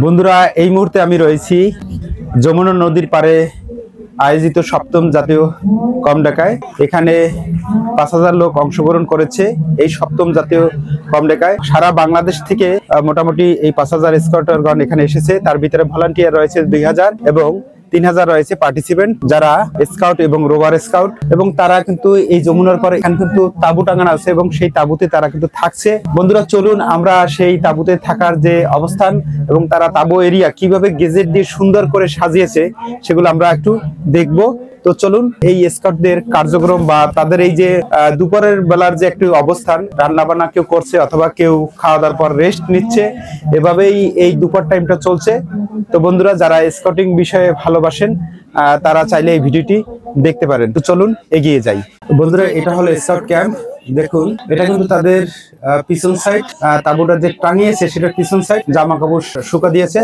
বন্ধুরা, এই মুহূর্তে আমি রয়েছি যমুনা নদীর পাড়ে আয়োজিত সপ্তম জাতীয় কমডাকায়। এখানে ৫,০০০ লোক অংশগ্রহণ করেছে এই সপ্তম জাতীয় কমডাকায়। সারা বাংলাদেশ থেকে মোটামুটি এই ৫,০০০ স্কাউটারগণ এখানে এসেছে। তার ভিতরে ভলান্টিয়ার রয়েছে ২,০০০ এবং ৩,০০০ রয়েছে পার্টিসিপেন্ট যারা স্কাউট এবং রোভার স্কাউট, এবং তারা কিন্তু এই যমুনার পরে এখানে কিন্তু তাঁবু টাঙানো আছে এবং সেই তাঁবুতে তারা কিন্তু থাকছে। বন্ধুরা, চলুন আমরা সেই তাঁবুতে থাকার যে অবস্থান এবং তারা তাঁবু এরিয়া কিভাবে গেজেট দিয়ে সুন্দর করে সাজিয়েছে সেগুলো আমরা একটু দেখব। তো চলুন এই স্কাউটদের কার্যক্রম বা তাদের এই যে দুপুরের বেলার যে একটু অবস্থান, রান্না বান্না কেউ করছে অথবা কেউ খাওয়া দাওয়ার পর রেস্ট নিচ্ছে, এভাবেই এই দুপুর টাইমটা চলছে। তো বন্ধুরা, যারা স্কাউটিং বিষয়ে ভালোবাসেন তারা চাইলে এই ভিডিওটি দেখতে পারেন। তো চলুন এগিয়ে যাই। বন্ধুরা, এটা হলো স্কাউট ক্যাম্প। দেখুন, এটা কিন্তু তাদের পিছন সাইড, তাঁবুটা যে টাঙিয়েছে সেটা পিছন সাইড, জামা কাপড় শুকা দিয়েছে।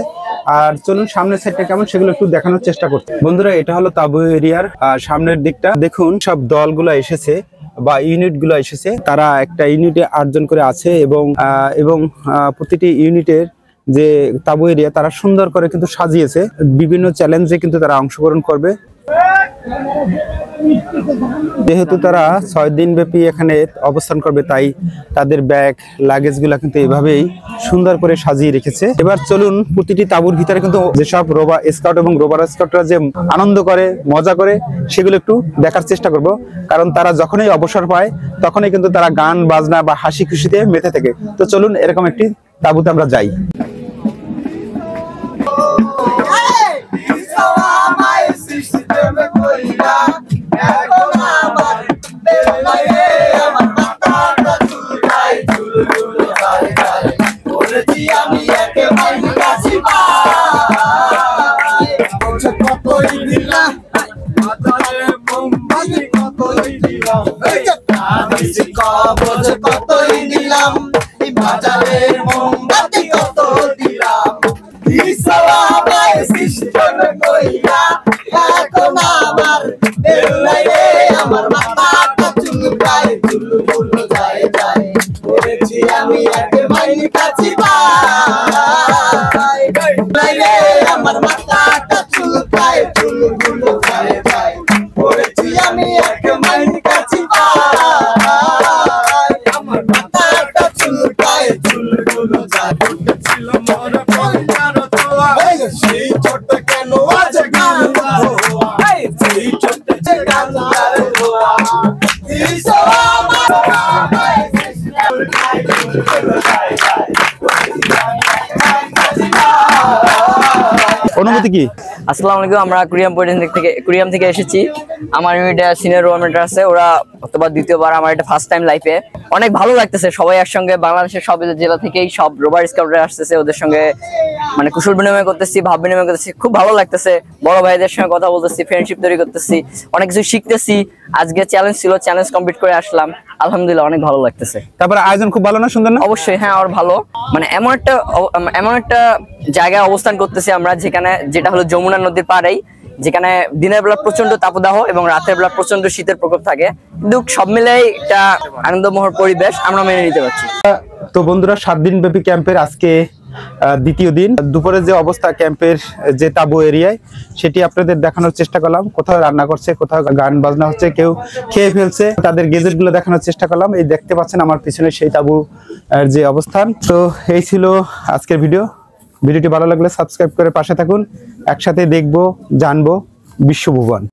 আর চলুন সামনের সাইডটা কেমন সেগুলো একটু দেখানোর চেষ্টা করছি। বন্ধুরা, এটা হলো তাঁবু এরিয়ার সামনের দিকটা। দেখুন, সব দলগুলো এসেছে বা ইউনিট গুলো এসেছে। তারা একটা ইউনিটে ৮ জন করে আছে এবং প্রতিটি ইউনিটের যে তাঁবু এরিয়া তারা সুন্দর করে কিন্তু সাজিয়েছে। বিভিন্ন চ্যালেঞ্জে কিন্তু তারা অংশগ্রহণ করবে। যেহেতু তারা ৬ দিন ব্যাপী এখানে অবস্থান করবে, তাই তাদের ব্যাগ লাগেজ গুলা কিন্তু এভাবেই সুন্দর করে সাজিয়ে রেখেছে। এবার চলুন প্রতিটি তাঁবুর ভিতরে কিন্তু যেসব রোভার স্কাউট এবং রোভার স্কাউটরা যে আনন্দ করে, মজা করে, সেগুলো একটু দেখার চেষ্টা করব। কারণ তারা যখনই অবসর পায় তখনই কিন্তু তারা গান বাজনা বা হাসি খুশিতে মেতে থাকে। তো চলুন এরকম একটি তাঁবুতে আমরা যাই। অনুমতি কি? আসসালামু আলাইকুম, আমরা কুরিয়াম থেকে এসেছি। আমার ইউনিটে সিনিয়র রোভার আছে, ওরা অথবা দ্বিতীয়বার, আমার এটা ফার্স্ট টাইম লাইফে। অনেক ভালো লাগতেছে, সবাই একসঙ্গে বাংলাদেশের সব জেলা থেকেই সব রোভার স্কাউটরা আসতেছে। ওদের সঙ্গে মানে কুশল বিনিময় করতেছি, ভাব বিনিময় করতেছি, খুব ভালো লাগতেছে। বড় ভাইদের সঙ্গে কথা বলতেছি, ফ্রেন্ডশিপ তৈরি করতেছি, অনেক কিছু শিখতেছি। আজকে চ্যালেঞ্জ ছিল, চ্যালেঞ্জ কমপ্লিট করে আসলাম, আলহামদুলিল্লাহ অনেক ভালো লাগতেছে। তারপরে আয়োজন খুব ভালো না, সুন্দর না? অবশ্যই, হ্যাঁ, আর ভালো। মানে এমন একটা জায়গায় অবস্থান করতেছি আমরা, যেটা হলো যমুনা নদীর পাড়েই, যেখানে দিনের বেলা প্রচন্ড তাপদাহ এবং রাতের বেলা প্রচন্ড শীতের প্রকোপ থাকে, কিন্তু সব মিলাই একটা আনন্দময় পরিবেশ আমরা মেনে নিতে পারছি। তো বন্ধুরা, ৭ দিন ব্যাপী ক্যাম্পের আজকে দ্বিতীয় দিন। দুপুরে যে অবস্থা ক্যাম্পের যে তাঁবু এরিয়ায় সেটি আপনাদের দেখানোর চেষ্টা করলাম। কোথাও রান্না করছে, কোথাও গান বাজনা হচ্ছে, কেউ খেয়ে ফেলছে, তাদের গেজেট গুলো দেখানোর চেষ্টা করলাম। এই দেখতে পাচ্ছেন আমার পিছনে সেই তাঁবু যে অবস্থান। তো এই ছিল আজকের ভিডিওটি ভালো লাগলে সাবস্ক্রাইব করে পাশে থাকুন। একসাথে দেখবো, জানবো বিশ্বভুবন।